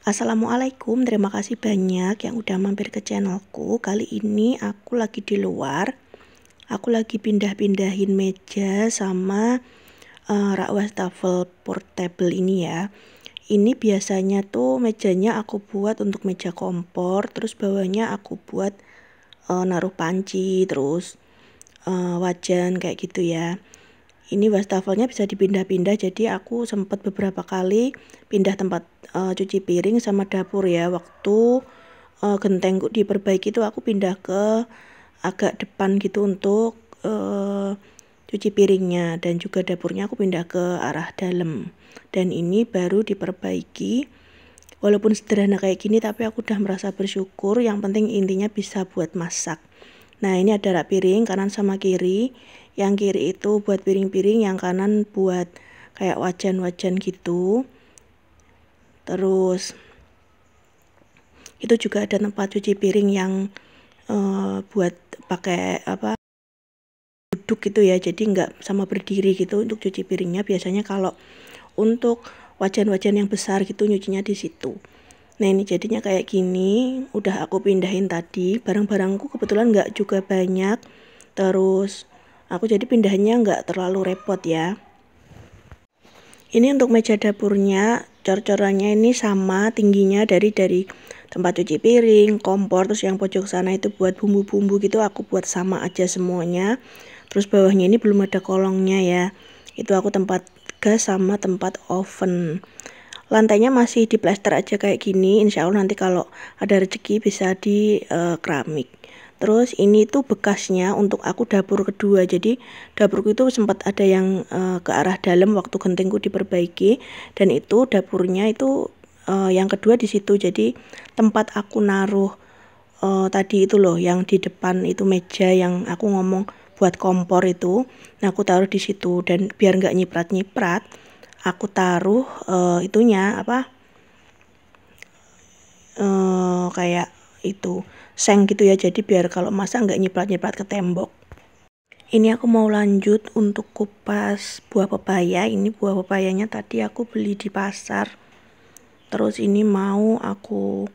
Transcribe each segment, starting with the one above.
Assalamualaikum, terima kasih banyak yang udah mampir ke channelku. Kali ini aku lagi di luar. Aku lagi pindah-pindahin meja sama rak wastafel portable ini ya. Ini biasanya tuh mejanya aku buat untuk meja kompor, terus bawahnya aku buat naruh panci, terus wajan kayak gitu ya. Ini wastafelnya bisa dipindah-pindah, jadi aku sempat beberapa kali pindah tempat cuci piring sama dapur ya. Waktu gentengku diperbaiki itu aku pindah ke agak depan gitu untuk cuci piringnya, dan juga dapurnya aku pindah ke arah dalam. Dan ini baru diperbaiki. Walaupun sederhana kayak gini, tapi aku udah merasa bersyukur. Yang penting intinya bisa buat masak. Nah, ini ada rak piring kanan sama kiri. Yang kiri itu buat piring-piring, yang kanan buat kayak wajan-wajan gitu. Terus itu juga ada tempat cuci piring yang buat pakai duduk gitu ya, jadi nggak sama berdiri gitu untuk cuci piringnya. Biasanya kalau untuk wajan-wajan yang besar gitu nyucinya di situ. Nah, ini jadinya kayak gini. Udah aku pindahin tadi. Barang-barangku kebetulan nggak juga banyak. Terus aku jadi pindahannya nggak terlalu repot ya. Ini untuk meja dapurnya, cor-corannya ini sama tingginya dari tempat cuci piring, kompor. Terus yang pojok sana itu buat bumbu-bumbu gitu, aku buat sama aja semuanya. Terus bawahnya ini belum ada kolongnya ya. Itu aku tempat gas sama tempat oven. Lantainya masih di plester aja kayak gini. Insya Allah nanti kalau ada rezeki bisa di keramik. Terus ini tuh bekasnya untuk aku dapur kedua. Jadi dapurku itu sempat ada yang ke arah dalam waktu gentengku diperbaiki, dan itu dapurnya itu yang kedua di situ. Jadi tempat aku naruh tadi itu loh, yang di depan itu meja yang aku ngomong buat kompor itu. Nah, aku taruh di situ, dan biar nggak nyiprat-nyiprat, aku taruh itunya kayak itu seng gitu ya, jadi biar kalau masak nggak nyiprat-nyiprat ke tembok. Ini aku mau lanjut untuk kupas buah pepaya. Ini buah pepayanya tadi aku beli di pasar, terus ini mau aku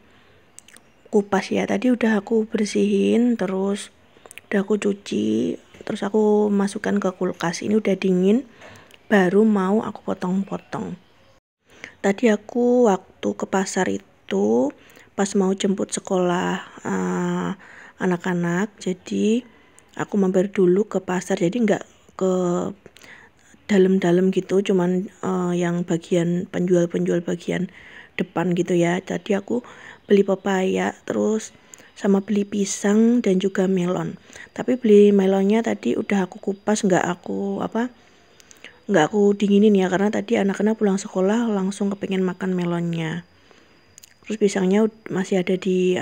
kupas ya. Tadi udah aku bersihin, terus udah aku cuci, terus aku masukkan ke kulkas. Ini udah dingin, baru mau aku potong-potong. Tadi aku waktu ke pasar itu pas mau jemput sekolah anak-anak, jadi aku mampir dulu ke pasar, jadi nggak ke dalam-dalam gitu, cuman yang bagian penjual-penjual bagian depan gitu ya. Tadi aku beli pepaya, terus sama beli pisang dan juga melon. Tapi beli melonnya tadi udah aku kupas, nggak aku dinginin ya, karena tadi anak-anak pulang sekolah langsung kepengen makan melonnya. Terus pisangnya masih ada di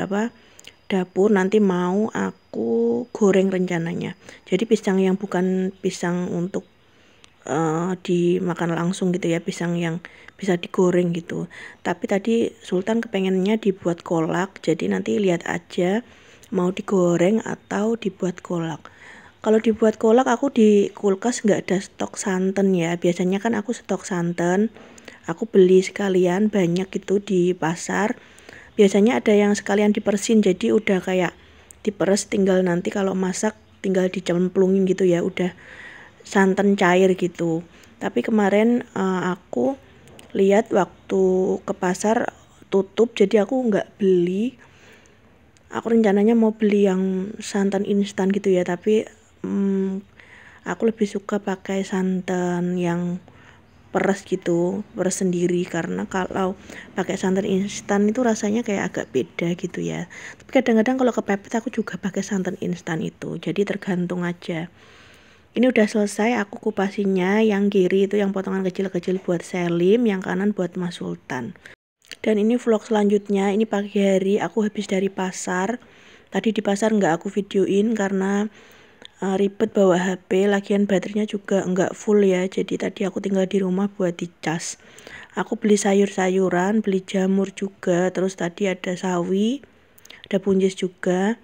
dapur, nanti mau aku goreng rencananya. Jadi pisang yang bukan pisang untuk dimakan langsung gitu ya, pisang yang bisa digoreng gitu. Tapi tadi Sultan kepengennya dibuat kolak, jadi nanti lihat aja mau digoreng atau dibuat kolak. Kalau dibuat kolak, aku di kulkas nggak ada stok santan ya. Biasanya kan aku stok santan, aku beli sekalian banyak gitu di pasar. Biasanya ada yang sekalian dipersin, jadi udah kayak diperes, tinggal nanti kalau masak tinggal dicemplungin gitu ya, udah santan cair gitu. Tapi kemarin aku lihat waktu ke pasar tutup, jadi aku nggak beli. Aku rencananya mau beli yang santan instan gitu ya, tapi aku lebih suka pakai santan yang peres gitu, peres sendiri, karena kalau pakai santan instan itu rasanya kayak agak beda gitu ya. Tapi kadang-kadang kalau kepepet aku juga pakai santan instan itu, jadi tergantung aja. Ini udah selesai aku kupasinya. Yang kiri itu yang potongan kecil-kecil buat Selim, yang kanan buat Mas Sultan. Dan ini vlog selanjutnya. Ini pagi hari aku habis dari pasar. Tadi di pasar nggak aku videoin karena ribet bawa HP, lagian baterainya juga nggak full ya, jadi tadi aku tinggal di rumah buat dicas. Aku beli sayur-sayuran, beli jamur juga, terus tadi ada sawi, ada buncis juga.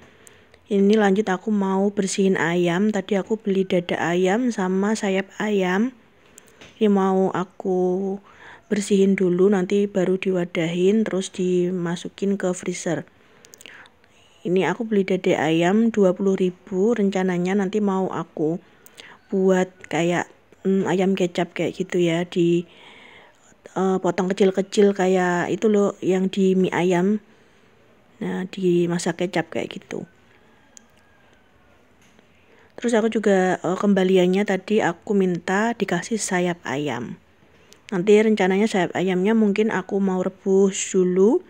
Ini lanjut aku mau bersihin ayam. Tadi aku beli dada ayam sama sayap ayam. Ini mau aku bersihin dulu, nanti baru diwadahin terus dimasukin ke freezer. Ini aku beli dada ayam 20.000, rencananya nanti mau aku buat kayak ayam kecap kayak gitu ya, di potong kecil-kecil kayak itu loh yang di mie ayam. Nah, dimasak kecap kayak gitu. Terus aku juga kembaliannya tadi aku minta dikasih sayap ayam. Nanti rencananya sayap ayamnya mungkin aku mau rebus dulu,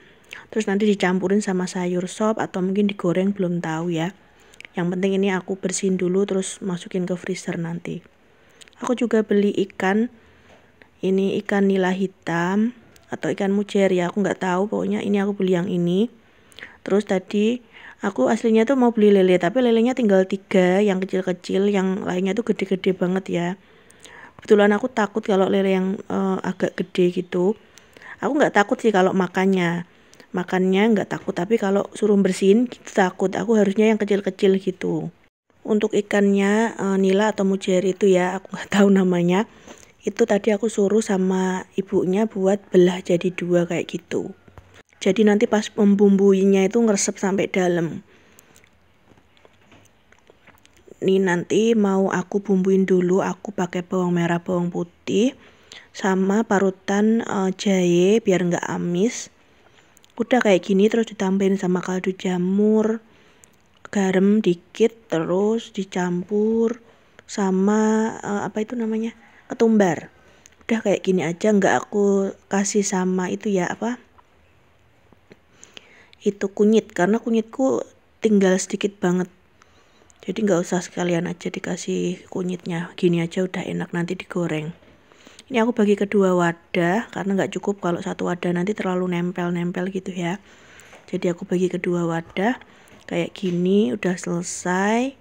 terus nanti dicampurin sama sayur sop atau mungkin digoreng, belum tahu ya. Yang penting ini aku bersihin dulu terus masukin ke freezer nanti. Aku juga beli ikan, ini ikan nila hitam atau ikan mujair ya, aku nggak tahu, pokoknya ini aku beli yang ini. Terus tadi aku aslinya tuh mau beli lele, tapi lelenya tinggal 3 yang kecil-kecil, yang lainnya tuh gede-gede banget ya. Kebetulan aku takut kalau lele yang agak gede gitu. Aku nggak takut sih kalau makannya nggak takut, tapi kalau suruh bersihin gitu takut. Aku harusnya yang kecil-kecil gitu. Untuk ikannya nila atau mujair itu ya, aku nggak tahu namanya. Itu tadi aku suruh sama ibunya buat belah jadi 2 kayak gitu. Jadi nanti pas membumbuinya itu ngeresep sampai dalam. Ini nanti mau aku bumbuin dulu, aku pakai bawang merah, bawang putih, sama parutan jahe biar nggak amis. Udah kayak gini, terus ditambahin sama kaldu jamur, garam dikit, terus dicampur sama apa itu namanya, ketumbar. Udah kayak gini aja, nggak aku kasih sama itu ya, apa itu, kunyit, karena kunyitku tinggal sedikit banget. Jadi nggak usah sekalian aja dikasih kunyitnya, gini aja udah enak nanti digoreng. Ini aku bagi kedua wadah karena nggak cukup kalau satu wadah, nanti terlalu nempel-nempel gitu ya. Jadi aku bagi kedua wadah kayak gini, udah selesai.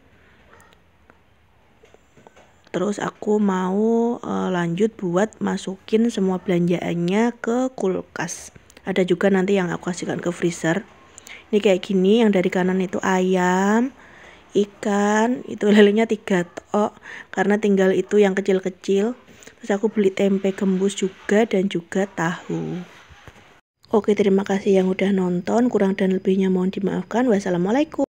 Terus aku mau lanjut buat masukin semua belanjaannya ke kulkas. Ada juga nanti yang aku kasihkan ke freezer. Ini kayak gini, yang dari kanan itu ayam, ikan, itu lelenya 3 tok karena tinggal itu yang kecil-kecil. Terus aku beli tempe gembus juga dan juga tahu. Oke, terima kasih yang udah nonton, kurang dan lebihnya mohon dimaafkan. Wassalamualaikum.